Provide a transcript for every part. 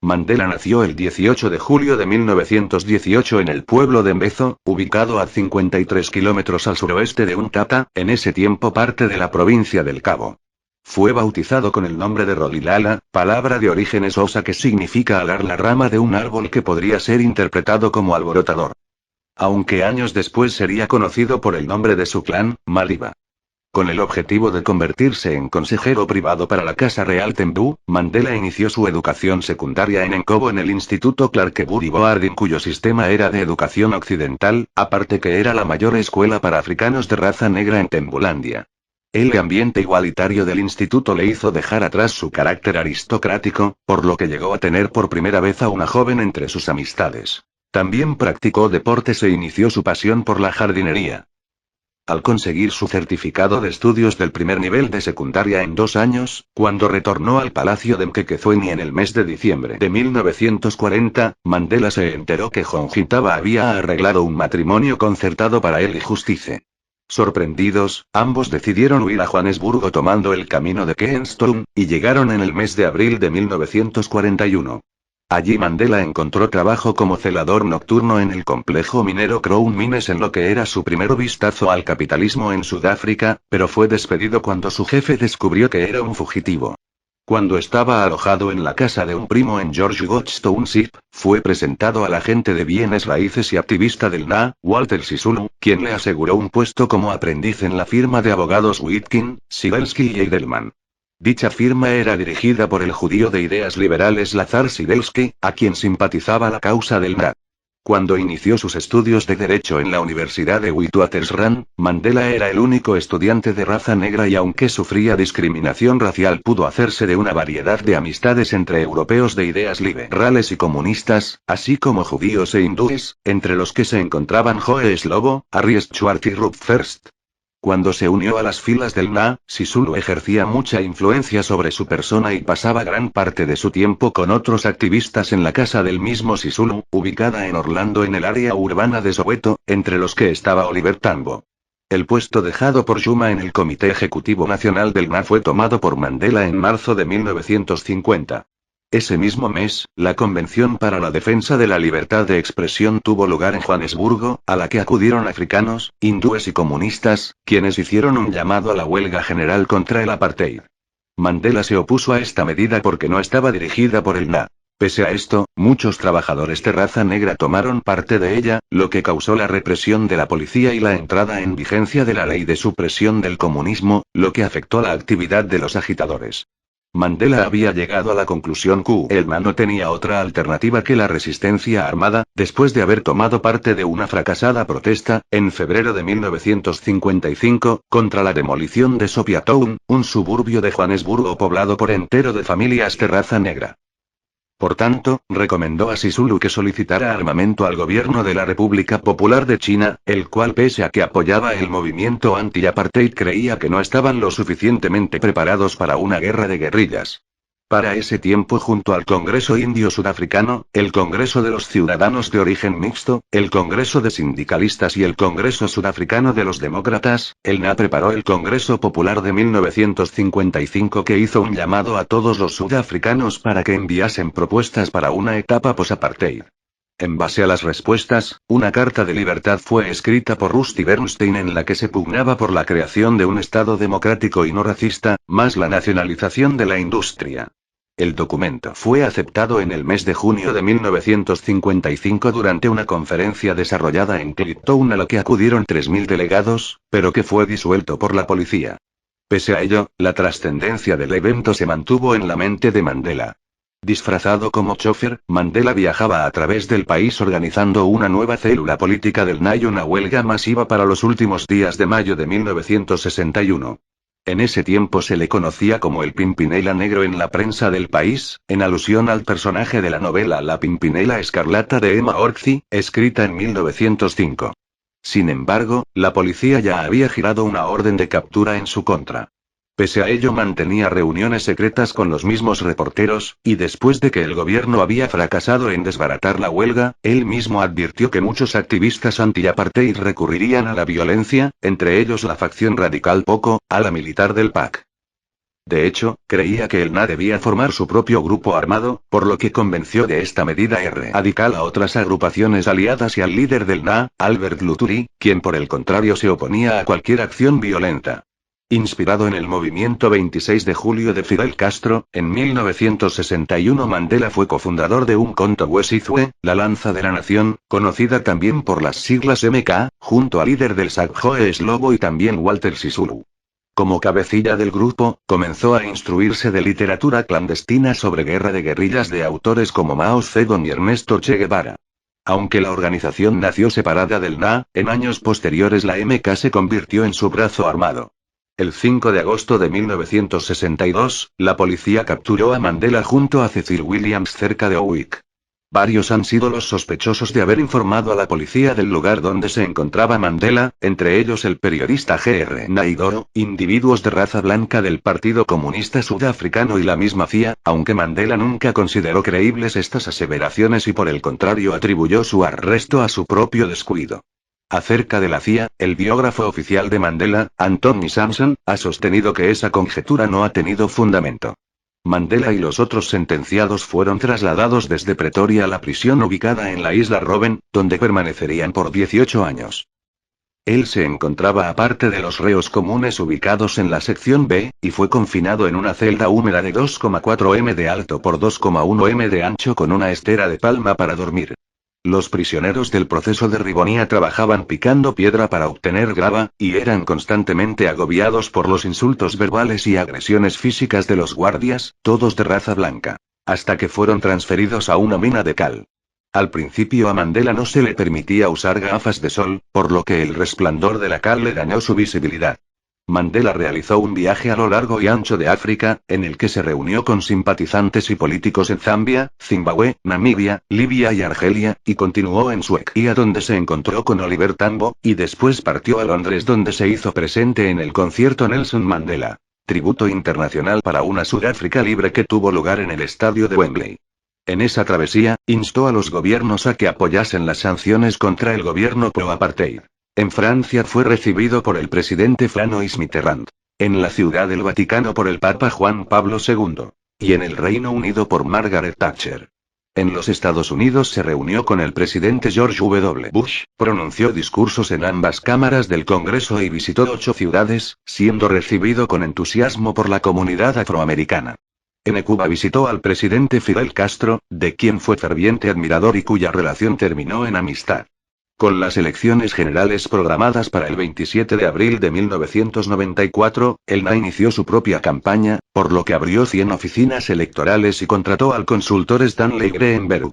Mandela nació el 18 de julio de 1918 en el pueblo de Mbezo, ubicado a 53 kilómetros al suroeste de Untata, en ese tiempo parte de la provincia del Cabo. Fue bautizado con el nombre de Rolilala, palabra de origen xhosa que significa alar la rama de un árbol que podría ser interpretado como alborotador. Aunque años después sería conocido por el nombre de su clan, Maliba. Con el objetivo de convertirse en consejero privado para la Casa Real Tembu, Mandela inició su educación secundaria en Enkobo en el Instituto Clarkebury Boarding, cuyo sistema era de educación occidental, aparte que era la mayor escuela para africanos de raza negra en Tembulandia. El ambiente igualitario del instituto le hizo dejar atrás su carácter aristocrático, por lo que llegó a tener por primera vez a una joven entre sus amistades. También practicó deportes e inició su pasión por la jardinería. Al conseguir su certificado de estudios del primer nivel de secundaria en 2 años, cuando retornó al Palacio de Mkhekezueni en el mes de diciembre de 1940, Mandela se enteró que Jongintaba había arreglado un matrimonio concertado para él y Justice. Sorprendidos, ambos decidieron huir a Johannesburgo tomando el camino de Kempston, y llegaron en el mes de abril de 1941. Allí Mandela encontró trabajo como celador nocturno en el complejo minero Crown Mines, en lo que era su primer vistazo al capitalismo en Sudáfrica, pero fue despedido cuando su jefe descubrió que era un fugitivo. Cuando estaba alojado en la casa de un primo en George Watts Township, fue presentado al agente de bienes raíces y activista del NA, Walter Sisulu, quien le aseguró un puesto como aprendiz en la firma de abogados Witkin, Sidelsky y Edelman. Dicha firma era dirigida por el judío de ideas liberales Lazar Sidelsky, a quien simpatizaba la causa del NA. Cuando inició sus estudios de Derecho en la Universidad de Witwatersrand, Mandela era el único estudiante de raza negra y aunque sufría discriminación racial pudo hacerse de una variedad de amistades entre europeos de ideas liberales y comunistas, así como judíos e hindúes, entre los que se encontraban Joe Slovo, Harry Schwartz y Ruth First. Cuando se unió a las filas del NA, Sisulu ejercía mucha influencia sobre su persona y pasaba gran parte de su tiempo con otros activistas en la casa del mismo Sisulu, ubicada en Orlando en el área urbana de Soweto, entre los que estaba Oliver Tambo. El puesto dejado por Zuma en el Comité Ejecutivo Nacional del NA fue tomado por Mandela en marzo de 1950. Ese mismo mes, la Convención para la Defensa de la Libertad de Expresión tuvo lugar en Johannesburgo, a la que acudieron africanos, hindúes y comunistas, quienes hicieron un llamado a la huelga general contra el apartheid. Mandela se opuso a esta medida porque no estaba dirigida por el NA. Pese a esto, muchos trabajadores de raza negra tomaron parte de ella, lo que causó la represión de la policía y la entrada en vigencia de la ley de supresión del comunismo, lo que afectó la actividad de los agitadores. Mandela había llegado a la conclusión que el NA no tenía otra alternativa que la resistencia armada, después de haber tomado parte de una fracasada protesta, en febrero de 1955, contra la demolición de Sophia-Town, un suburbio de Johannesburgo poblado por entero de familias de raza negra. Por tanto, recomendó a Sisulu que solicitara armamento al gobierno de la República Popular de China, el cual pese a que apoyaba el movimiento anti-apartheid creía que no estaban lo suficientemente preparados para una guerra de guerrillas. Para ese tiempo, junto al Congreso Indio Sudafricano, el Congreso de los Ciudadanos de Origen Mixto, el Congreso de Sindicalistas y el Congreso Sudafricano de los Demócratas, el NA preparó el Congreso Popular de 1955 que hizo un llamado a todos los sudafricanos para que enviasen propuestas para una etapa post-apartheid. En base a las respuestas, una carta de libertad fue escrita por Rusty Bernstein en la que se pugnaba por la creación de un Estado democrático y no racista, más la nacionalización de la industria. El documento fue aceptado en el mes de junio de 1955 durante una conferencia desarrollada en Kliptown a la que acudieron 3.000 delegados, pero que fue disuelto por la policía. Pese a ello, la trascendencia del evento se mantuvo en la mente de Mandela. Disfrazado como chofer, Mandela viajaba a través del país organizando una nueva célula política del NA y una huelga masiva para los últimos días de mayo de 1961. En ese tiempo se le conocía como el Pimpinela Negro en la prensa del país, en alusión al personaje de la novela La Pimpinela Escarlata de Emma Orczy, escrita en 1905. Sin embargo, la policía ya había girado una orden de captura en su contra. Pese a ello mantenía reuniones secretas con los mismos reporteros, y después de que el gobierno había fracasado en desbaratar la huelga, él mismo advirtió que muchos activistas anti-apartheid recurrirían a la violencia, entre ellos la facción radical Poco, ala militar del PAC. De hecho, creía que el NA debía formar su propio grupo armado, por lo que convenció de esta medida radical a otras agrupaciones aliadas y al líder del NA, Albert Luthuli, quien por el contrario se oponía a cualquier acción violenta. Inspirado en el movimiento 26 de julio de Fidel Castro, en 1961 Mandela fue cofundador de Umkhonto we Sizwe, la Lanza de la Nación, conocida también por las siglas MK, junto al líder del Sagjoe Slobo y también Walter Sisulu. Como cabecilla del grupo, comenzó a instruirse de literatura clandestina sobre guerra de guerrillas de autores como Mao Zedong y Ernesto Che Guevara. Aunque la organización nació separada del NA, en años posteriores la MK se convirtió en su brazo armado. El 5 de agosto de 1962, la policía capturó a Mandela junto a Cecil Williams cerca de Owick. Varios han sido los sospechosos de haber informado a la policía del lugar donde se encontraba Mandela, entre ellos el periodista G.R. Naidoo, individuos de raza blanca del Partido Comunista Sudafricano y la misma CIA, aunque Mandela nunca consideró creíbles estas aseveraciones y por el contrario atribuyó su arresto a su propio descuido. Acerca de la CIA, el biógrafo oficial de Mandela, Anthony Sampson, ha sostenido que esa conjetura no ha tenido fundamento. Mandela y los otros sentenciados fueron trasladados desde Pretoria a la prisión ubicada en la isla Robben, donde permanecerían por 18 años. Él se encontraba aparte de los reos comunes ubicados en la sección B, y fue confinado en una celda húmeda de 2,4 m de alto por 2,1 m de ancho con una estera de palma para dormir. Los prisioneros del proceso de Rivonia trabajaban picando piedra para obtener grava, y eran constantemente agobiados por los insultos verbales y agresiones físicas de los guardias, todos de raza blanca. Hasta que fueron transferidos a una mina de cal. Al principio a Mandela no se le permitía usar gafas de sol, por lo que el resplandor de la cal le dañó su visibilidad. Mandela realizó un viaje a lo largo y ancho de África, en el que se reunió con simpatizantes y políticos en Zambia, Zimbabue, Namibia, Libia y Argelia, y continuó en Suecia donde se encontró con Oliver Tambo, y después partió a Londres donde se hizo presente en el concierto Nelson Mandela, tributo internacional para una Sudáfrica libre que tuvo lugar en el estadio de Wembley. En esa travesía, instó a los gobiernos a que apoyasen las sanciones contra el gobierno pro-apartheid. En Francia fue recibido por el presidente François Mitterrand. En la Ciudad del Vaticano por el Papa Juan Pablo II. Y en el Reino Unido por Margaret Thatcher. En los Estados Unidos se reunió con el presidente George W. Bush, pronunció discursos en ambas cámaras del Congreso y visitó 8 ciudades, siendo recibido con entusiasmo por la comunidad afroamericana. En Cuba visitó al presidente Fidel Castro, de quien fue ferviente admirador y cuya relación terminó en amistad. Con las elecciones generales programadas para el 27 de abril de 1994, el NA inició su propia campaña, por lo que abrió 100 oficinas electorales y contrató al consultor Stanley Greenberg.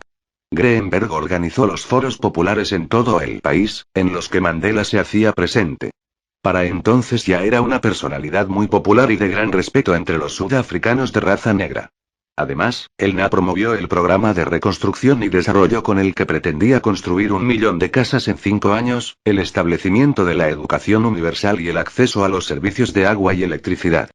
Greenberg organizó los foros populares en todo el país, en los que Mandela se hacía presente. Para entonces ya era una personalidad muy popular y de gran respeto entre los sudafricanos de raza negra. Además, el NA promovió el programa de reconstrucción y desarrollo con el que pretendía construir 1 millón de casas en 5 años, el establecimiento de la educación universal y el acceso a los servicios de agua y electricidad.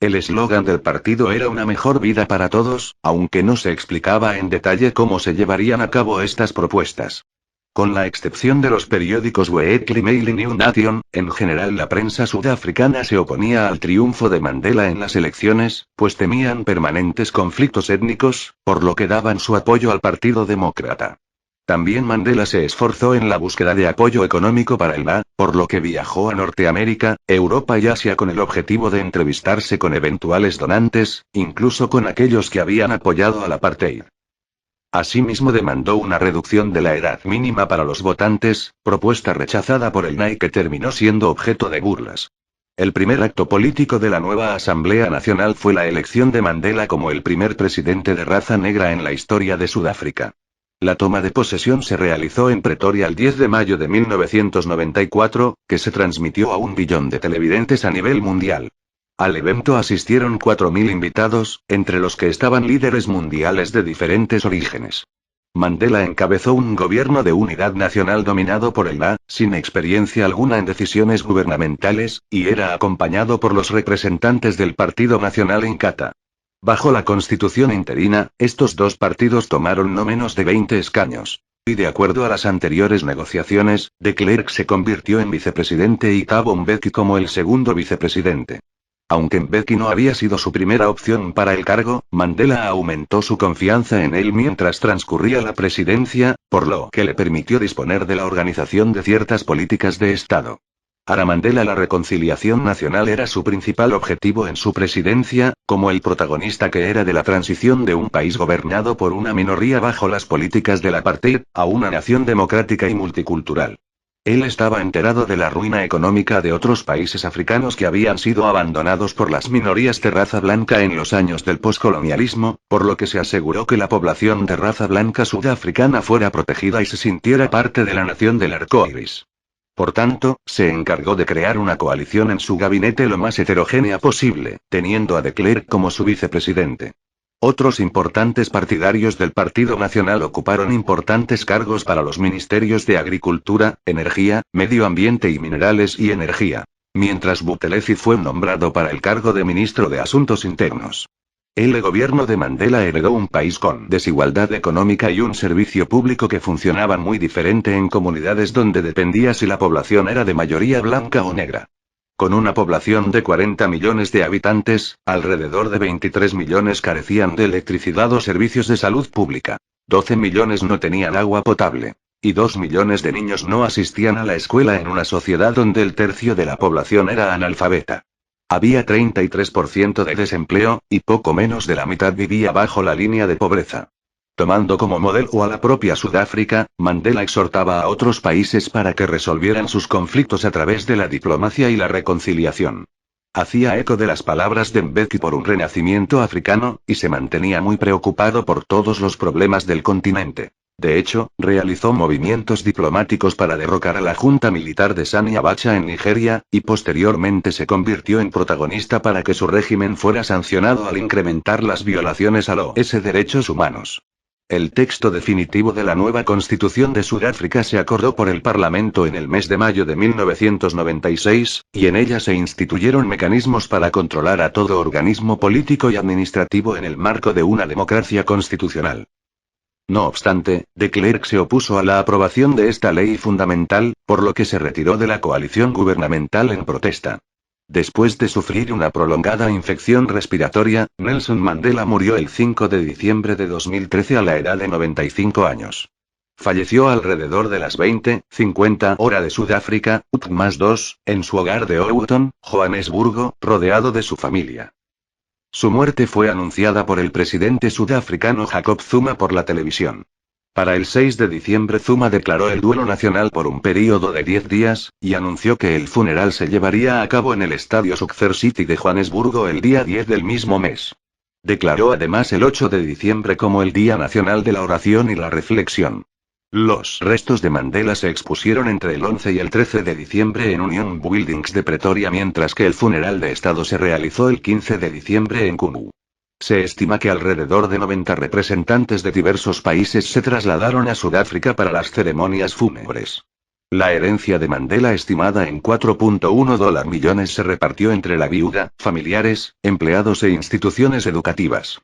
El eslogan del partido era una mejor vida para todos, aunque no se explicaba en detalle cómo se llevarían a cabo estas propuestas. Con la excepción de los periódicos Weekly Mail y New Nation, en general la prensa sudafricana se oponía al triunfo de Mandela en las elecciones, pues temían permanentes conflictos étnicos, por lo que daban su apoyo al Partido Demócrata. También Mandela se esforzó en la búsqueda de apoyo económico para el NA, por lo que viajó a Norteamérica, Europa y Asia con el objetivo de entrevistarse con eventuales donantes, incluso con aquellos que habían apoyado al apartheid. Asimismo demandó una reducción de la edad mínima para los votantes, propuesta rechazada por el NA y que terminó siendo objeto de burlas. El primer acto político de la nueva Asamblea Nacional fue la elección de Mandela como el primer presidente de raza negra en la historia de Sudáfrica. La toma de posesión se realizó en Pretoria el 10 de mayo de 1994, que se transmitió a 1 billón de televidentes a nivel mundial. Al evento asistieron 4.000 invitados, entre los que estaban líderes mundiales de diferentes orígenes. Mandela encabezó un gobierno de unidad nacional dominado por el NA, sin experiencia alguna en decisiones gubernamentales, y era acompañado por los representantes del Partido Nacional Inkatha. Bajo la constitución interina, estos dos partidos tomaron no menos de 20 escaños. Y de acuerdo a las anteriores negociaciones, de Klerk se convirtió en vicepresidente y Thabo Mbeki como el segundo vicepresidente. Aunque Mbeki no había sido su primera opción para el cargo, Mandela aumentó su confianza en él mientras transcurría la presidencia, por lo que le permitió disponer de la organización de ciertas políticas de Estado. Para Mandela la reconciliación nacional era su principal objetivo en su presidencia, como el protagonista que era de la transición de un país gobernado por una minoría bajo las políticas del apartheid, a una nación democrática y multicultural. Él estaba enterado de la ruina económica de otros países africanos que habían sido abandonados por las minorías de raza blanca en los años del poscolonialismo, por lo que se aseguró que la población de raza blanca sudafricana fuera protegida y se sintiera parte de la nación del arco iris. Por tanto, se encargó de crear una coalición en su gabinete lo más heterogénea posible, teniendo a de Klerk como su vicepresidente. Otros importantes partidarios del Partido Nacional ocuparon importantes cargos para los ministerios de Agricultura, Energía, Medio Ambiente y Minerales y Energía. Mientras Buthelezi fue nombrado para el cargo de ministro de Asuntos Internos. El gobierno de Mandela heredó un país con desigualdad económica y un servicio público que funcionaban muy diferente en comunidades donde dependía si la población era de mayoría blanca o negra. Con una población de 40 millones de habitantes, alrededor de 23 millones carecían de electricidad o servicios de salud pública. 12 millones no tenían agua potable. Y 2 millones de niños no asistían a la escuela en una sociedad donde el tercio de la población era analfabeta. Había 33% de desempleo, y poco menos de la mitad vivía bajo la línea de pobreza. Tomando como modelo a la propia Sudáfrica, Mandela exhortaba a otros países para que resolvieran sus conflictos a través de la diplomacia y la reconciliación. Hacía eco de las palabras de Mbeki por un renacimiento africano, y se mantenía muy preocupado por todos los problemas del continente. De hecho, realizó movimientos diplomáticos para derrocar a la junta militar de Sani Abacha en Nigeria, y posteriormente se convirtió en protagonista para que su régimen fuera sancionado al incrementar las violaciones a los derechos humanos. El texto definitivo de la nueva Constitución de Sudáfrica se acordó por el Parlamento en el mes de mayo de 1996, y en ella se instituyeron mecanismos para controlar a todo organismo político y administrativo en el marco de una democracia constitucional. No obstante, de Klerk se opuso a la aprobación de esta ley fundamental, por lo que se retiró de la coalición gubernamental en protesta. Después de sufrir una prolongada infección respiratoria, Nelson Mandela murió el 5 de diciembre de 2013 a la edad de 95 años. Falleció alrededor de las 20:50 hora de Sudáfrica, UT+2, en su hogar de Houghton, Johannesburgo, rodeado de su familia. Su muerte fue anunciada por el presidente sudafricano Jacob Zuma por la televisión. Para el 6 de diciembre Zuma declaró el duelo nacional por un período de 10 días, y anunció que el funeral se llevaría a cabo en el estadio Soccer City de Johannesburgo el día 10 del mismo mes. Declaró además el 8 de diciembre como el Día Nacional de la Oración y la Reflexión. Los restos de Mandela se expusieron entre el 11 y el 13 de diciembre en Union Buildings de Pretoria, mientras que el funeral de Estado se realizó el 15 de diciembre en Kumu. Se estima que alrededor de 90 representantes de diversos países se trasladaron a Sudáfrica para las ceremonias fúnebres. La herencia de Mandela, estimada en $4.1 millones, se repartió entre la viuda, familiares, empleados e instituciones educativas.